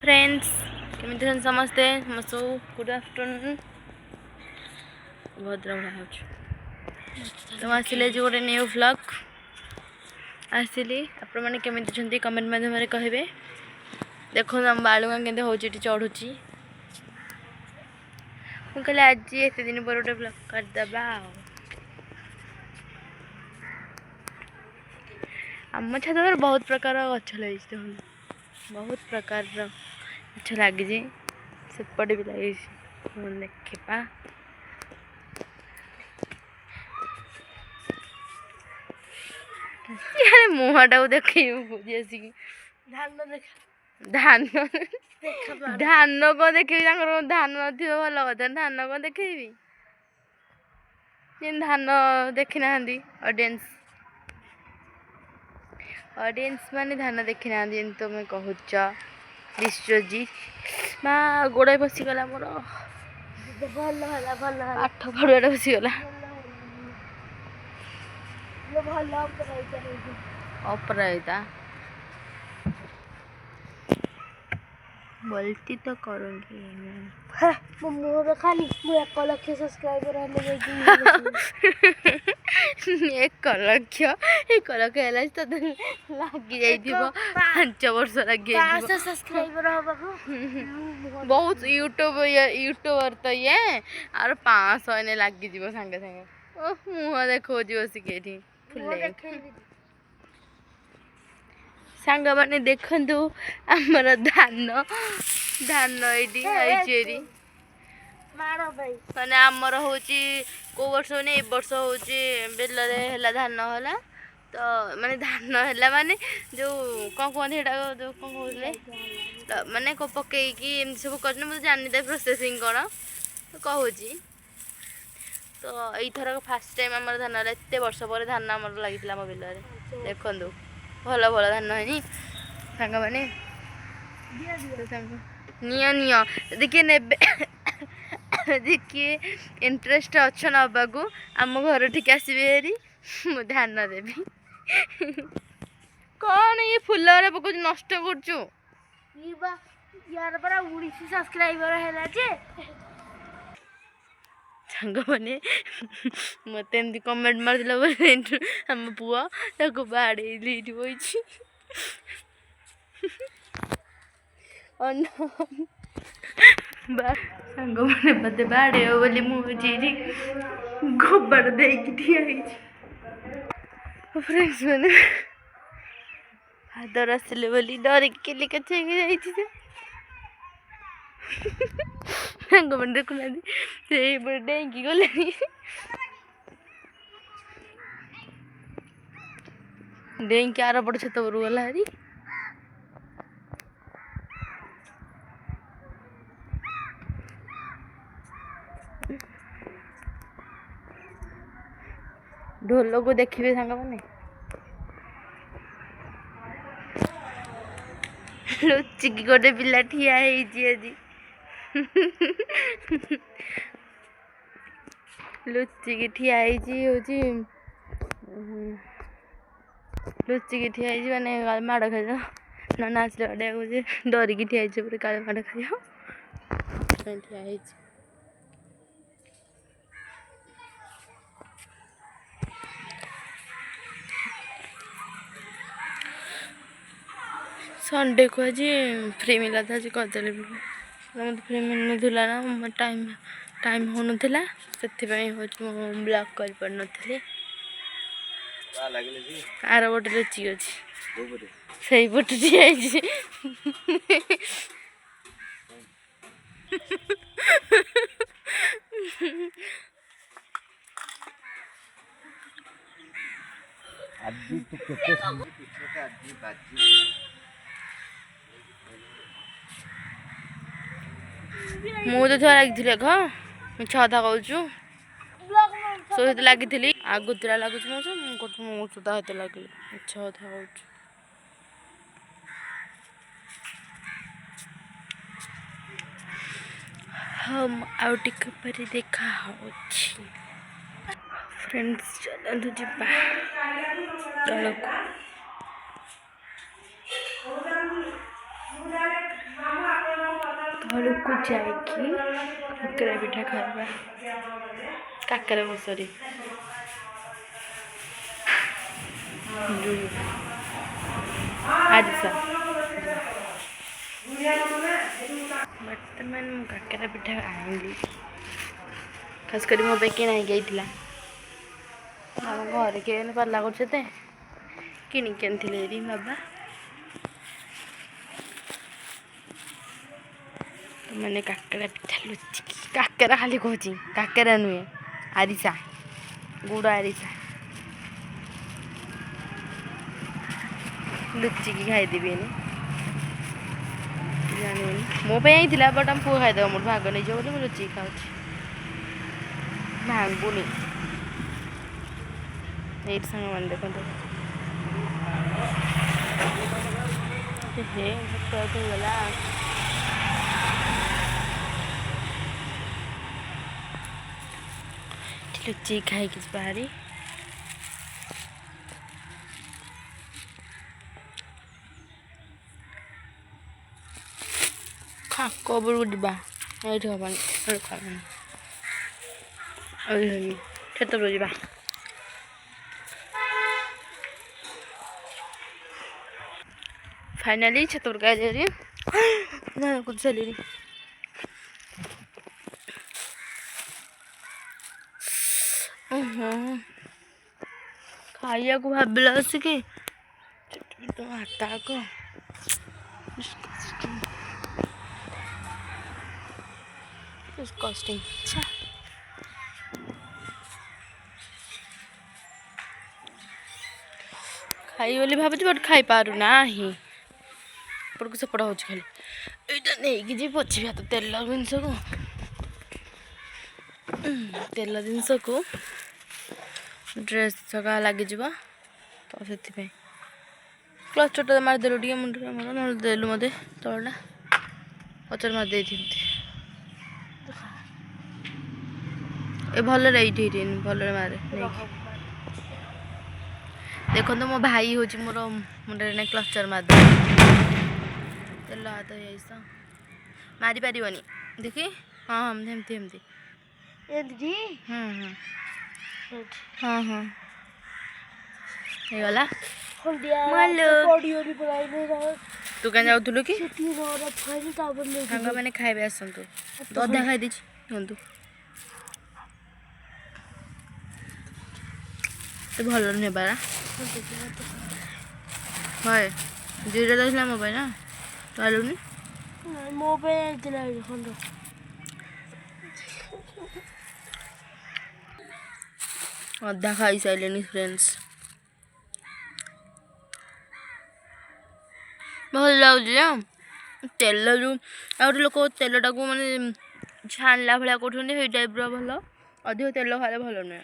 Friends केମିତି ଅଛନ୍ତି ସମସ୍ତେ ସବୁ ଗୁଡ୍ ଆଫ୍ଟରନୁନ୍ ଭଦ୍ର ଭଳିଆ ହେଉଛି ତ ଆସିଲେ ଯେ ଗୋଟେ ନ୍ୟୁ ଭ୍ଲଗ୍ ଆସିଲି ଆପଣମାନେ କେମିତି ଅଛନ୍ତି କମେଣ୍ଟ ମାଧ୍ୟମରେ କହିବେ ଦେଖନ୍ତୁ ଆମ ବାଳୁଙ୍ଗା କେମିତି ହେଉଛି ଏଠି ଚଢ଼ୁଛି ମୁଁ କହିଲି ଆଜି ଏତେ ଦିନ ପରେ ଗୋଟେ ଭ୍ଲଗ୍ କରିଦେବା ଆଉ ଆମ ଛାତରେ ବହୁତ ପ୍ରକାର ଗଛ ଲାଗିଛି ଦେଖନ୍ତୁ ବହୁତ ପ୍ରକାରର ଗଛ ଲାଗିଛି ସେପଟେ ବି ଲାଗିଛି ଦେଖିବା ମୁହଁଟାକୁ ଦେଖେଇବୁ ବୁଝି ଆସିକି ଧାନ ଧାନ କ'ଣ ଦେଖେଇବି ତାଙ୍କର ଧାନ ନଥିବ ଭଲ କଥା ଧାନ କ'ଣ ଦେଖେଇବି ଯେମିତି ଧାନ ଦେଖି ନାହାନ୍ତି ଅଡ଼ିଏନ୍ସ ମାନେ ଧାନ ଦେଖି ନାହାନ୍ତି ଯେମିତି ତମେ କହୁଛ ବିଶ୍ୱଜିତ ମା ଗୋଡ଼ ପଶିଗଲା ମୋର ଭଲ ହେଲା ପାଠ ପଢ଼ୁଆଟା ପଶିଗଲା ଅପରାଜିତା बोलती तो करूँगी मुँह खाली 1 लाख सब्सक्राइबर है 1 लाख है तो लगी जाइथिबो 5 वर्ष लगी जाइथिबो सब्सक्राइबर होबा बहुत यूट्यूबर तो ये और 500 ने लगी जीवो संगे संगे ओ मुह देखो जी बसिके फुले सांग मैंने देखु आमर धान ये माने आमर हूँ कौ वर्ष ने ए वर्ष हूँ बेल धान है तो माने धान है माने जो कौन कहते जो कौन कहते माने को पकईकी एमती सब कर जानी प्रोसेसिंग कौन कहूँ तो यथर फास्ट टाइम आम धान एत वर्ष पर धान आम लगी मो बिल देखु भल भल धान है सांग मैंने नियो देखिए नेबे देखिए इंटरेस्ट अच्छा नबाकू आम घर ठीक आसबे हेरी मु ध्यान देवी कौन ये फुल पक नष्ट करचु यार पर 19 सब्सक्राइबर है सांग मैंने मत एमती कमेंट मारदेला आम पुआ बाड़े बही सांग मैंने मत बाड़े बोली मुझे गोबर देखी फ्रेंड्स मैंने फादर आसिले बोली डरिक जाइए सांग मैंने देखुना डेंगी गले डेंगी आर पट छत पर गला हरी ढोल को देखिए सांग मैंने लुचिकी गोटे पिला ठिया आज लुचिकी ठिया लुचिकी ठिया माने माड़ खाई नना आसले बाड़े डरिकी ठिया काले माड़ खाई ठिया संडे को आज फ्री मिला था आज करदेली मत फ्री मिल ना टाइम हो नाला से ब्लॉग कर आर गोटे लुचि अच्छी से पटे मुझे थोड़ा लगी मिछ कथा कहूँ सहित लगी आगुतरा लगुच मो सुधा हत लगे मिछ कथा कहूँ हम आउट पर देखा फ्रेंड्स चलतु जा तलक ଘରକୁ ଯାଇକି କାକରା ପିଠା ଖାଇବା। କାକରା ବସରେ ଆରିସା ବର୍ତ୍ତମାନ ମୁଁ କାକରା ପିଠା ଆଣିଲି, ଖାସ କରି ମୋ ପାଇଁ କିଣା ହେଇକି ଯାଇଥିଲା। ଆମ ଘରେ କିଏ ପାଲା କରୁଛେ କିଣିକି ଆଣିଥିଲେ ଏଠି ବାବା। ମାନେ କାକରା ପିଠା ଲୁଚିକି, କାକରା ଖାଲି କହୁଛି, କାକରା ନୁହେଁ ଆରିସା, ଗୁଡ଼ ଆରିସା ଲୁଚିକି ଖାଇଦେବିନି, ଜାଣିବନି ମୋ ପାଇଁ ହେଇଥିଲା। ବଟ୍ ଆମ ପୁଅ ଖାଇଦେବ, ମୋର ଭାଗ ନେଇଯିବ ବୋଲି ମୁଁ ଲୁଚିକି ଖାଉଛି। ଭାଙ୍ଗୁନି। ଏଇଠି ସାଙ୍ଗମାନେ ଦେଖନ୍ତୁ ହେଇଗଲା। ଲୁଚିକି ଖାଇକି ବାହାରି କବରକୁ ଯିବା। ଏଇଠି ହବନି, କ୍ଷେତ୍ରକୁ ଯିବା। फाइनाली छतुर का दे रही कुछ चली रही। खाइया को भाविला कि तो हाथा को डिस्गस्टिंग। अच्छा खाई बोली भावुची बट खाई पारू ना ही एपटको सेपट हो खाली यहाँ नहीं जी पोछी तो तेल जिनस को ड्रेस सका लगे तो से क्लचर मारिदेलु टे मुंडे ना देलु मत तलटा पचर मारिदे ए भल भल मारे देखो तो मो भाई हूँ मोर मुंडे ना क्लचर मारदे तेल हाथ हो मारी पार देखी। हाँ हाँ एमती एमती हाँ हाँ गला तू क्या जाऊलु कि मैंने खाइबे आसतु अधा खाई दिखु तो भल नुहे बारा है दुईटा जाइला मो ना तो आलुनी मो अधा खाई सारे फ्रेंड्स भल लगे तेल जो आ लोक तेलटा को माने छाणला भाया कर टाइप भल अधिक तेल खाए भल नुहे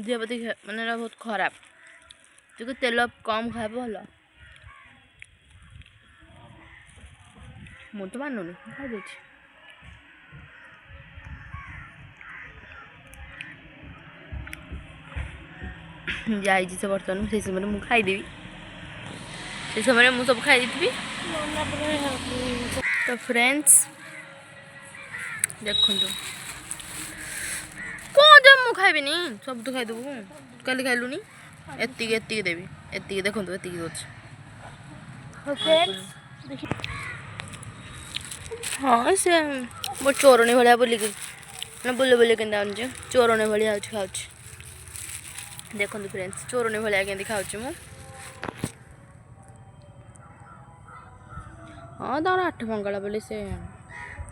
देह प्रति माने बहुत खराब जो तेल कम खाए भल मु तो मानुनी खाई जाई से बर्तमान से समय मुझे खाईदेवी से समय मुझे सब खाई थी। तो फ्रेंड्स देखो कौन जब मुझे खाइबी सब तो खाईदेबू कल खाइलुनी एति देवी एति देखो एति हाँ से मोर चोरणी भाया बोलिक बुले बुले के चोरणी भाया खाऊ देखो फ्रेंड्स चोरणी भाया के खाऊँ मु हाँ तार 8 मंगला बोली से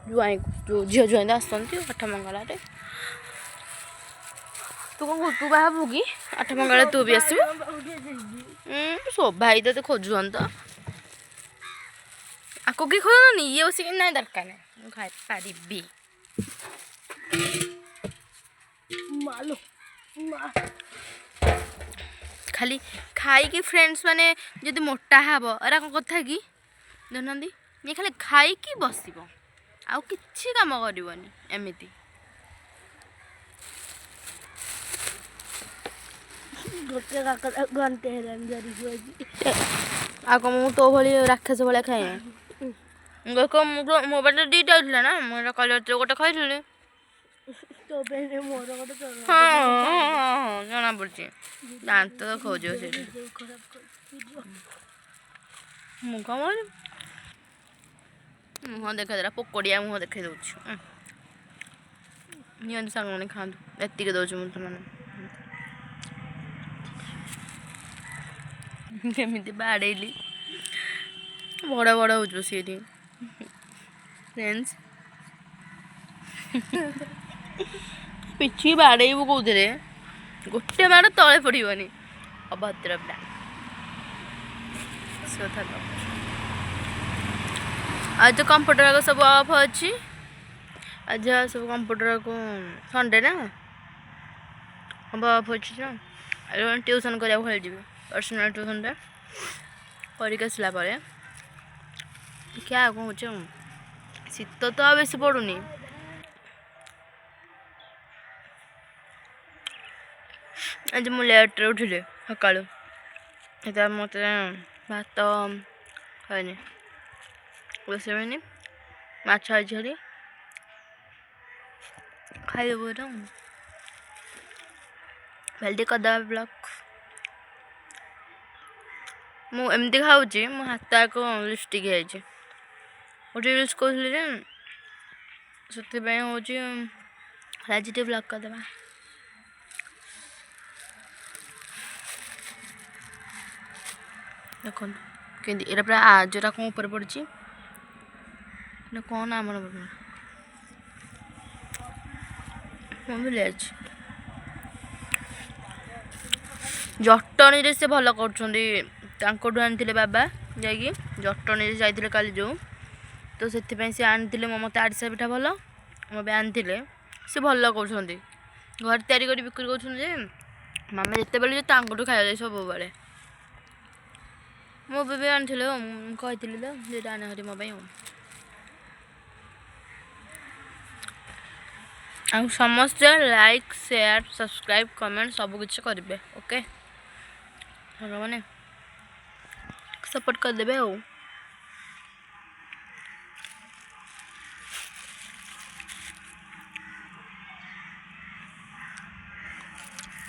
जुआई जो झील जुआई आसती 8 मंगल तू कौन तू बाहू कि 8 मंगल तू भी आस सब भाई तो खोजुन तो आको कि खोजनी ये बस ना दरकार नहीं खाई पारि खाली खाई फ्रेंड्स माने जदि मोटा हे एरा कौन कथा कि देखुना ये खाली खाई बस आउ किसी काम करनी एमती गोटे घंटे आ कम तो भाई राक्षस भाया खाए ଦେଖ ମୁଁ ତ ମୋ ପାଖରେ ଦୁଇଟା ହେଇଥିଲା ନା ମୁଁ ଏଇଟା କାଲି ରାତିରେ ଗୋଟେ ଖାଇଥିଲି। ତୋ ପାଇଁ ମୋର ଗୋଟେ ହଁ ଜଣା ପଡୁଛି ଦାନ୍ତ ତ ଖାଉଛୁ ସେଠି ଖରାପ କରିଯିବ। ମୁଁ କଣ କରିବି ମୁହଁ ଦେଖେଇ ଦେଲା ପୋକଡ଼ିଆ ମୁହଁ ଦେଖେଇ ଦେଉଛି। ନିଅନ୍ତୁ ସାଙ୍ଗମାନେ ଖାଆନ୍ତୁ ଏତିକି ଦେଉଛି ମୁଁ ସେମାନେ କେମିତି ବାଡ଼େଇଲି ବଡ଼ ବଡ଼ ହେଉଛି ବସି ଏଠି ଫ୍ରେଣ୍ଡସ୍ ପିଠି ବାଡ଼େଇବୁ କୋଉଥିରେ ଗୋଟେ ମାଡ଼ ତଳେ ପଡ଼ିବନି ଅଭଦ୍ର ପିଲା ଆଜି ତ କମ୍ପ୍ୟୁଟର ସବୁ ଅଫ୍ ଅଛି ଆଜି ସବୁ କମ୍ପ୍ୟୁଟର ସଣ୍ଡେ ନା ହବ ଅଫ୍ ଅଛି ନା ଟ୍ୟୁସନ୍ କରିବାକୁ ଖାଲି ଯିବି ପର୍ସନାଲ୍ ଟ୍ୟୁସନ୍ଟା କରିକି ଆସିଲା ପରେ ଦେଖିଆ ଆଉ କ'ଣ ହେଉଛି ଆଉ ଶୀତ ତ ଆଉ ବେଶୀ ପଡ଼ୁନି ଆଜି ମୁଁ ଲେଟ୍ରେ ଉଠିଲି ସକାଳୁ ଏଟା ମୋତେ ଭାତ ଖାଇନି ବସେଇବିନି ମାଛ ଆଜି ହେରି ଖାଇଦେବୁ ଏଇଟା ଭେଲ୍ଡି କରିଦେବା ବ୍ଲକ୍ ମୁଁ ଏମିତି ଖାଉଛି ମୋ ହାତ ଆଗ ଲିପଷ୍ଟିକ୍ ହେଇଯାଇଛି ଗୋଟେ ୟୁଜ୍ କରୁଥିଲି ଯେ ସେଥିପାଇଁ ହେଉଛି ଆଜି ଟିକେ ବ୍ଲକ୍ କରିଦେବା ଦେଖନ୍ତୁ କେମିତି ଏଇଟା ପୁରା ଯେଉଁଟା କ'ଣ ଉପରେ ପଡ଼ିଛି ଏଇଟା କ'ଣ ଆମର ମୁଁ ଭୁଲି ଯାଇଛି ଜଟଣୀରେ ସେ ଭଲ କରୁଛନ୍ତି ତାଙ୍କଠୁ ଆଣିଥିଲେ ବାବା ଯାଇକି ଜଟଣୀରେ ଯାଇଥିଲେ କାଲି ଯେଉଁ ତ ସେଥିପାଇଁ ସେ ଆଣିଥିଲେ ମୋତେ ଆରିସା ପିଠା ଭଲ ମୋ ପାଇଁ ଆଣିଥିଲେ ସେ ଭଲ କରୁଛନ୍ତି ଘରେ ତିଆରି କରି ବିକ୍ରି କରୁଛନ୍ତି ଯେ ମାମା ଯେତେବେଳେ ଯେ ତାଙ୍କଠୁ ଖାଇବା ଯାଏ ସବୁବେଳେ ମୋ ବି ଆଣିଥିଲେ ମୁଁ କହିଥିଲି ତ ଯେଟା ଆଣେ ହରି ମୋ ପାଇଁ ଆଉ ସମସ୍ତେ ଲାଇକ୍ ସେୟାର ସବସ୍କ୍ରାଇବ୍ କମେଣ୍ଟ ସବୁକିଛି କରିବେ ଓକେ ସାଙ୍ଗମାନେ ସପୋର୍ଟ କରିଦେବେ ଆଉ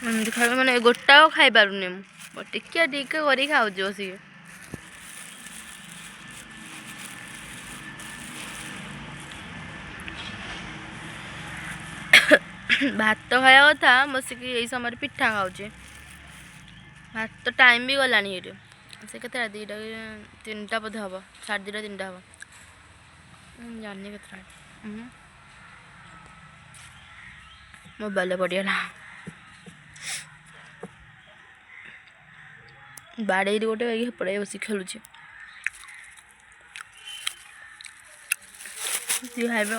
ଏମିତି ଖାଇବା ମାନେ ଗୋଟାକ ଖାଇପାରୁନି ମୁଁ ଟିକେ ଟିକେ କରିକି ଖାଉଛି ବସିକି ଭାତ ଖାଇବା କଥା ବସିକି ଏଇ ସମୟରେ ପିଠା ଖାଉଛି ଭାତ ଟାଇମ୍ ବି ଗଲାଣି ଏଇଠି ସେ କେତେଟା 2ଟା 3ଟା ବୋଧେ ହେବ 2:30 3ଟା ହେବ ଜାଣିନି କେତେଟା ମୋବାଇଲରେ ପଡ଼ିଗଲା ବାଡ଼େଇଲି ଗୋଟେ ହେପଟେ ବସି ଖେଳୁଛି ଖାଇବେ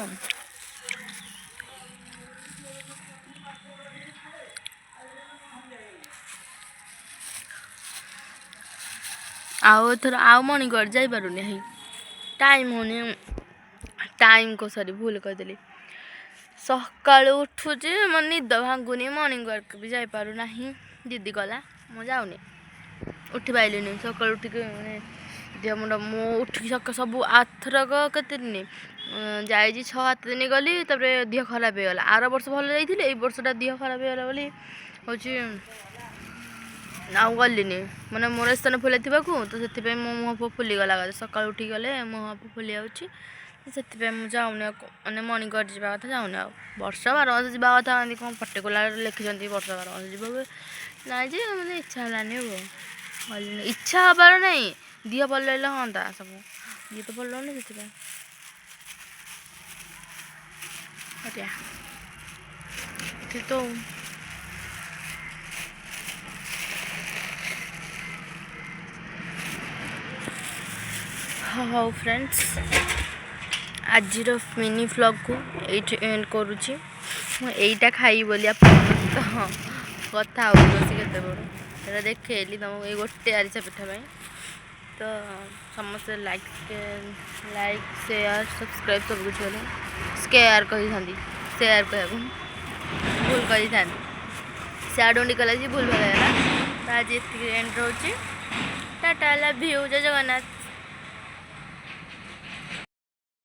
ଆଉ ଏଥର ଆଉ ମର୍ଣ୍ଣିଂ ୱାକ୍ ଯାଇପାରୁନି ହେଇ ଟାଇମ୍ ହେଉନି ଭୁଲ କହିଦେଲି ସକାଳୁ ଉଠୁଛି ମୋ ନିଦ ଭାଙ୍ଗୁନି ମର୍ଣ୍ଣିଂ ୱାକ୍ ବି ଯାଇପାରୁନାହିଁ ଦିଦି ଗଲା ମୁଁ ଯାଉନି ଉଠି ପାଇଲିନି ସକାଳୁ ଉଠିକି ମାନେ ଦେହ ମୁଣ୍ଡ ମୁଁ ଉଠିକି ସବୁ ଆଥରକ କେତେ ଦିନ ଯାଇଛି 6-7 ଦିନ ଗଲି ତାପରେ ଦେହ ଖରାପ ହେଇଗଲା ଆର ବର୍ଷ ଭଲ ଯାଇଥିଲି ଏଇ ବର୍ଷଟା ଦେହ ଖରାପ ହେଇଗଲା ବୋଲି ହେଉଛି ଆଉ ଗଲିନି ମାନେ ମୋର ସ୍ଥାନ ଫୁଲେଇଥିବାକୁ ତ ସେଥିପାଇଁ ମୋ ମୁହଁ ଫୁଲିଗଲା ସକାଳୁ ଉଠିକି ଗଲେ ମୁହଁ ଫୁଲି ଯାଉଛି ସେଥିପାଇଁ ମୁଁ ଯାଉନି ମାନେ ମର୍ଣ୍ଣିଂ ୱାକ୍ ଯିବା କଥା ଯାଉନି ଆଉ ବର୍ଷ 12 ମାସ ଯିବା କଥା ଏମିତି କ'ଣ ପର୍ଟିକୁଲାର ଲେଖିଛନ୍ତି ବର୍ଷ 12 ମାସ ଯିବାକୁ ନାଇଁ ଯେ ମାନେ ଇଚ୍ଛା ହେଲାନି ଆଉ ଗଲିନି ଇଚ୍ଛା ହେବାର ନାହିଁ ଦେହ ଭଲ ହେଲେ ହଅନ୍ତା ସବୁ ଦେହ ତ ଭଲ ହେଉନି ସେଥିପାଇଁ ତ ହଉ ଫ୍ରେଣ୍ଡସ୍ ଆଜିର ମିନି ଭ୍ଲଗ୍କୁ ଏଇଠି ଏଣ୍ଡ କରୁଛି ମୁଁ ଏଇଟା ଖାଇବି ବୋଲି ଆପଣଙ୍କ ତ କଥା ହେଉଛି ବସି କେତେବେଳୁ ସେଇଟା ଦେଖେଇଲି ତୁମକୁ ଏଇ ଗୋଟେ ଆରିସା ପିଠା ପାଇଁ ତ ସମସ୍ତେ ଲାଇକ୍ ସେୟାର ସବସ୍କ୍ରାଇବ୍ ସବୁ କିଛି କଲେ ସ୍କେୟାର କହିଥାନ୍ତି ସେୟାର କହିବାକୁ ଭୁଲ କହିଥାନ୍ତି ସିଆଡ଼ୁ କଲା ଯେ ଭୁଲ ଭଲ ହେଲା ତ ଆଜି ଏତିକି ଏଣ୍ଡ ରହୁଛି ଟାଟା ଲଭ୍ ୟୁ ଜୟ ଜଗନ୍ନାଥ।